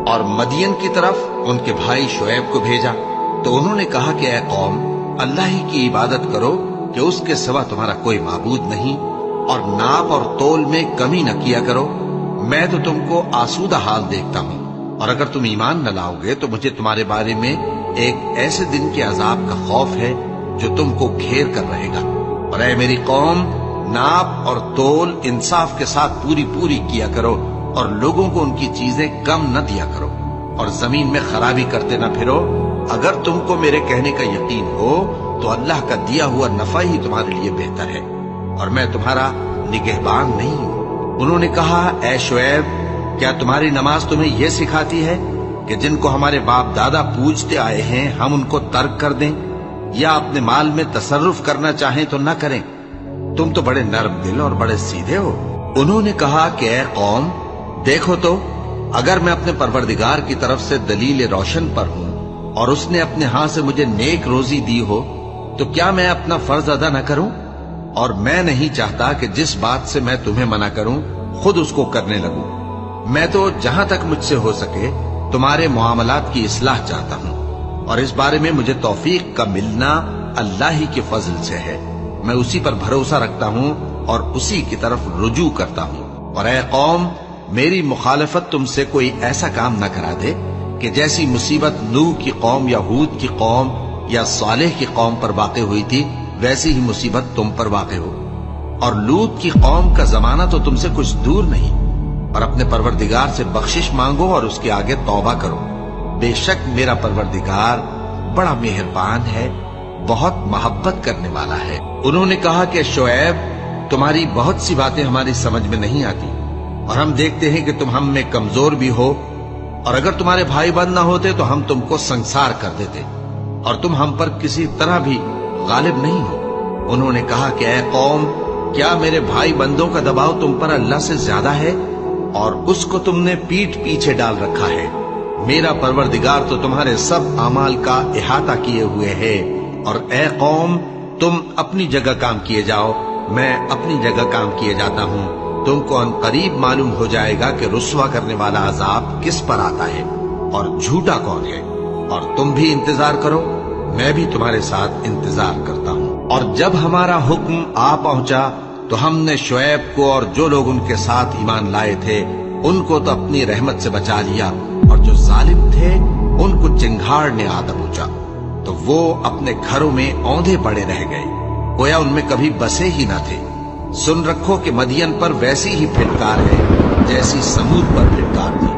اور مدین کی طرف ان کے بھائی شعیب کو بھیجا تو انہوں نے کہا کہ اے قوم، اللہ ہی کی عبادت کرو کہ اس کے سوا تمہارا کوئی معبود نہیں، اور ناپ اور تول میں کمی نہ کیا کرو، میں تو تم کو آسودہ حال دیکھتا ہوں، اور اگر تم ایمان نہ لاؤ گے تو مجھے تمہارے بارے میں ایک ایسے دن کے عذاب کا خوف ہے جو تم کو گھیر کر رہے گا۔ اور اے میری قوم، ناپ اور تول انصاف کے ساتھ پوری کیا کرو، اور لوگوں کو ان کی چیزیں کم نہ دیا کرو، اور زمین میں خرابی کرتے نہ پھرو۔ اگر تم کو میرے کہنے کا یقین ہو تو اللہ کا دیا ہوا نفع ہی تمہارے لیے بہتر ہے، اور میں تمہارا نگہبان نہیں ہوں۔ انہوں نے کہا، اے شعیب، کیا تمہاری نماز تمہیں یہ سکھاتی ہے کہ جن کو ہمارے باپ دادا پوجتے آئے ہیں ہم ان کو ترک کر دیں، یا اپنے مال میں تصرف کرنا چاہیں تو نہ کریں؟ تم تو بڑے نرم دل اور بڑے سیدھے ہو۔ انہوں نے کہا کہ اے قوم، دیکھو تو، اگر میں اپنے پروردگار کی طرف سے دلیل روشن پر ہوں اور اس نے اپنے ہاں سے مجھے نیک روزی دی ہو تو کیا میں اپنا فرض ادا نہ کروں؟ اور میں نہیں چاہتا کہ جس بات سے میں تمہیں منع کروں خود اس کو کرنے لگوں۔ میں تو جہاں تک مجھ سے ہو سکے تمہارے معاملات کی اصلاح چاہتا ہوں، اور اس بارے میں مجھے توفیق کا ملنا اللہ ہی کے فضل سے ہے۔ میں اسی پر بھروسہ رکھتا ہوں اور اسی کی طرف رجوع کرتا ہوں۔ اور اے قوم، میری مخالفت تم سے کوئی ایسا کام نہ کرا دے کہ جیسی مصیبت نوح کی قوم یا ہود کی قوم یا صالح کی قوم پر واقع ہوئی تھی ویسی ہی مصیبت تم پر واقع ہو۔ اور لوط کی قوم کا زمانہ تو تم سے کچھ دور نہیں، اور اپنے پروردگار سے بخشش مانگو اور اس کے آگے توبہ کرو، بے شک میرا پروردگار بڑا مہربان ہے، بہت محبت کرنے والا ہے۔ انہوں نے کہا کہ شعیب، تمہاری بہت سی باتیں ہماری سمجھ میں نہیں آتی، اور ہم دیکھتے ہیں کہ تم ہم میں کمزور بھی ہو، اور اگر تمہارے بھائی بند نہ ہوتے تو ہم تم کو سنسار کر دیتے، اور تم ہم پر کسی طرح بھی غالب نہیں ہو۔ انہوں نے کہا کہ اے قوم، کیا میرے بھائی بندوں کا دباؤ تم پر اللہ سے زیادہ ہے، اور اس کو تم نے پیٹھ پیچھے ڈال رکھا ہے؟ میرا پروردگار تو تمہارے سب اعمال کا احاطہ کیے ہوئے ہے۔ اور اے قوم، تم اپنی جگہ کام کیے جاؤ، میں اپنی جگہ کام کیے جاتا ہوں۔ تم کو ان قریب معلوم ہو جائے گا کہ رسوا کرنے والا عذاب کس پر آتا ہے اور جھوٹا کون ہے۔ اور تم بھی انتظار کرو، میں بھی تمہارے ساتھ انتظار کرتا ہوں۔ اور جب ہمارا حکم آ پہنچا تو ہم نے شعیب کو اور جو لوگ ان کے ساتھ ایمان لائے تھے ان کو تو اپنی رحمت سے بچا لیا، اور جو ظالم تھے ان کو چنگھاڑ نے آ دبوچا، تو وہ اپنے گھروں میں اوندھے پڑے رہ گئے، گویا ان میں کبھی بسے ہی نہ تھے۔ سن رکھو کہ مدین پر ویسی ہی پھٹکار ہے جیسی سمود پر پھٹکار تھی۔